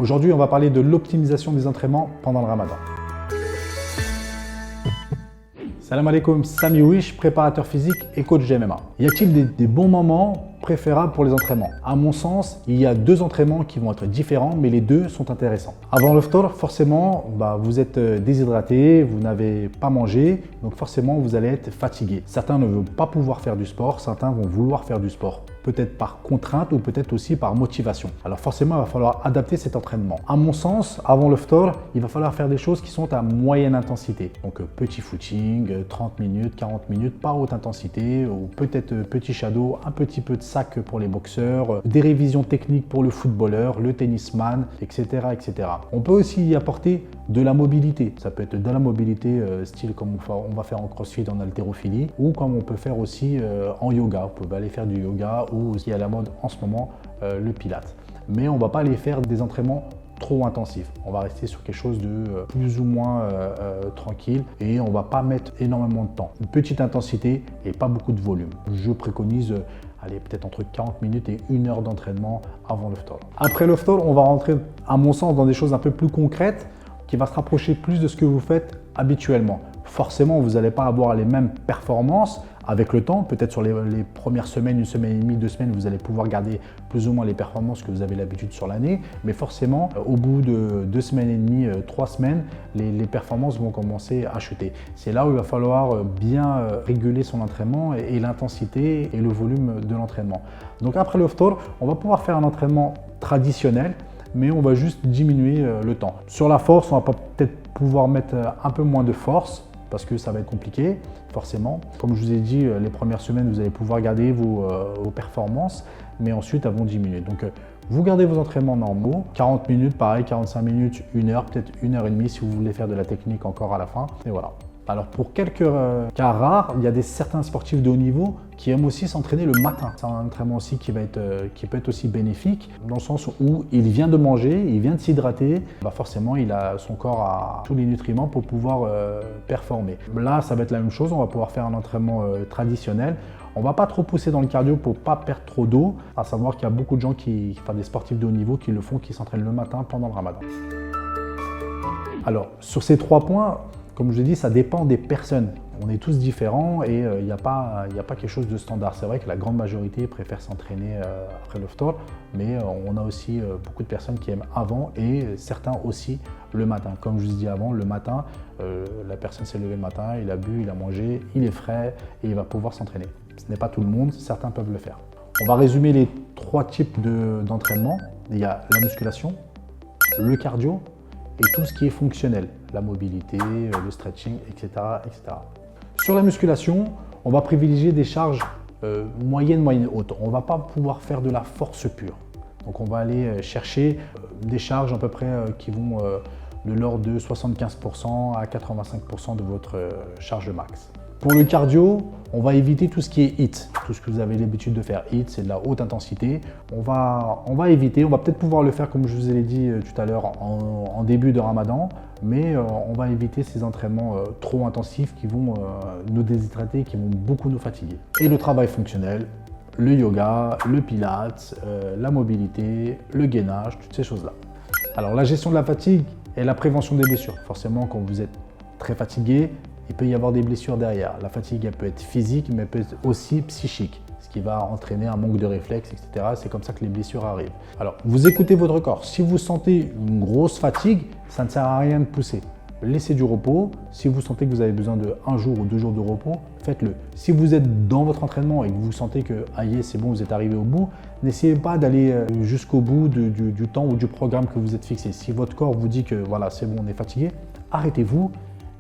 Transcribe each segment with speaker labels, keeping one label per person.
Speaker 1: Aujourd'hui, on va parler de l'optimisation des entraînements pendant le ramadan. Salam alaikum, Sami Wish, préparateur physique et coach MMA. Y a-t-il des bons moments préférables pour les entraînements? À mon sens, il y a deux entraînements qui vont être différents, mais les deux sont intéressants. Avant le ftor, forcément, vous êtes déshydraté, vous n'avez pas mangé, donc forcément, vous allez être fatigué. Certains ne vont pas pouvoir faire du sport, certains vont vouloir faire du sport. Peut-être par contrainte ou peut-être aussi par motivation. Alors forcément, il va falloir adapter cet entraînement. À mon sens, avant le ftor, il va falloir faire des choses qui sont à moyenne intensité. Donc petit footing, 30 minutes, 40 minutes, pas haute intensité, ou peut-être petit shadow, un petit peu de sac pour les boxeurs, des révisions techniques pour le footballeur, le tennisman, etc., etc. On peut aussi y apporter de la mobilité. Ça peut être de la mobilité style comme on va faire en crossfit, en haltérophilie, ou comme on peut faire aussi en yoga. Vous pouvez aller faire du yoga ou ce qui est à la mode en ce moment, le pilate. Mais on ne va pas aller faire des entraînements trop intensifs. On va rester sur quelque chose de plus ou moins tranquille et on ne va pas mettre énormément de temps. Une petite intensité et pas beaucoup de volume. Je préconise allez, peut-être entre 40 minutes et 1 heure d'entraînement avant le ftor. Après le ftor, on va rentrer, à mon sens, dans des choses un peu plus concrètes qui va se rapprocher plus de ce que vous faites habituellement. Forcément, vous n'allez pas avoir les mêmes performances avec le temps. Peut-être sur les premières semaines, 1 semaine et demie, 2 semaines, vous allez pouvoir garder plus ou moins les performances que vous avez l'habitude sur l'année. Mais forcément, au bout de 2 semaines et demie, 3 semaines, les performances vont commencer à chuter. C'est là où il va falloir bien réguler son entraînement et l'intensité et le volume de l'entraînement. Donc après le ftor, on va pouvoir faire un entraînement traditionnel, mais on va juste diminuer le temps. Sur la force, on va peut-être pouvoir mettre un peu moins de force parce que ça va être compliqué, forcément. Comme je vous ai dit, les premières semaines, vous allez pouvoir garder vos performances, mais ensuite, elles vont diminuer. Donc, vous gardez vos entraînements normaux, 40 minutes, pareil, 45 minutes, 1 heure, peut-être 1 heure et demie si vous voulez faire de la technique encore à la fin, et voilà. Alors pour quelques cas rares, il y a certains sportifs de haut niveau qui aiment aussi s'entraîner le matin. C'est un entraînement aussi qui peut être aussi bénéfique dans le sens où il vient de manger, il vient de s'hydrater, forcément il a son corps à tous les nutriments pour pouvoir performer. Là ça va être la même chose, on va pouvoir faire un entraînement traditionnel. On ne va pas trop pousser dans le cardio pour ne pas perdre trop d'eau, à savoir qu'il y a beaucoup de gens des sportifs de haut niveau qui le font, qui s'entraînent le matin pendant le ramadan. Alors sur ces 3 points, comme je l'ai dit, ça dépend des personnes. On est tous différents et il n'y a pas quelque chose de standard. C'est vrai que la grande majorité préfère s'entraîner après le ftor, mais on a aussi beaucoup de personnes qui aiment avant et certains aussi le matin. Comme je vous ai dit avant, le matin, la personne s'est levée le matin, il a bu, il a mangé, il est frais et il va pouvoir s'entraîner. Ce n'est pas tout le monde, certains peuvent le faire. On va résumer les 3 types d'entraînement. Il y a la musculation, le cardio et tout ce qui est fonctionnel, la mobilité, le stretching, etc., etc. Sur la musculation, on va privilégier des charges moyennes, hautes. On ne va pas pouvoir faire de la force pure. Donc on va aller chercher des charges à peu près qui vont de l'ordre de 75% à 85% de votre charge max. Pour le cardio, on va éviter tout ce qui est HIIT, tout ce que vous avez l'habitude de faire. HIIT, c'est de la haute intensité. On va éviter, on va peut-être pouvoir le faire comme je vous l'ai dit tout à l'heure en début de ramadan, mais on va éviter ces entraînements trop intensifs qui vont nous déshydrater, qui vont beaucoup nous fatiguer. Et le travail fonctionnel, le yoga, le pilates, la mobilité, le gainage, toutes ces choses-là. Alors la gestion de la fatigue et la prévention des blessures. Forcément, quand vous êtes très fatigué, il peut y avoir des blessures derrière. La fatigue, elle peut être physique, mais elle peut être aussi psychique, ce qui va entraîner un manque de réflexes, etc. C'est comme ça que les blessures arrivent. Alors, vous écoutez votre corps. Si vous sentez une grosse fatigue, ça ne sert à rien de pousser. Laissez du repos. Si vous sentez que vous avez besoin de 1 jour ou 2 jours de repos, faites-le. Si vous êtes dans votre entraînement et que vous sentez que c'est bon, vous êtes arrivé au bout, n'essayez pas d'aller jusqu'au bout du temps ou du programme que vous êtes fixé. Si votre corps vous dit que voilà, c'est bon, on est fatigué, arrêtez-vous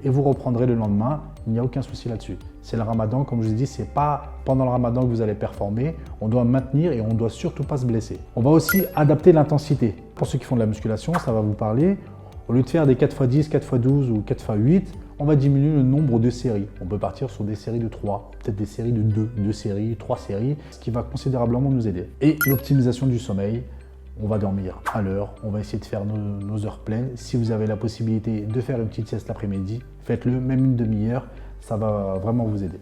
Speaker 1: et vous reprendrez le lendemain. Il n'y a aucun souci là-dessus. C'est le ramadan, comme je vous ai dit, c'est pas pendant le ramadan que vous allez performer. On doit maintenir et on ne doit surtout pas se blesser. On va aussi adapter l'intensité. Pour ceux qui font de la musculation, ça va vous parler. Au lieu de faire des 4x10, 4x12 ou 4x8, on va diminuer le nombre de séries. On peut partir sur des séries de 3, peut-être des séries de 2 séries, 3 séries, ce qui va considérablement nous aider. Et l'optimisation du sommeil. On va dormir à l'heure, on va essayer de faire nos heures pleines. Si vous avez la possibilité de faire une petite sieste l'après-midi, faites-le, même une demi-heure, ça va vraiment vous aider.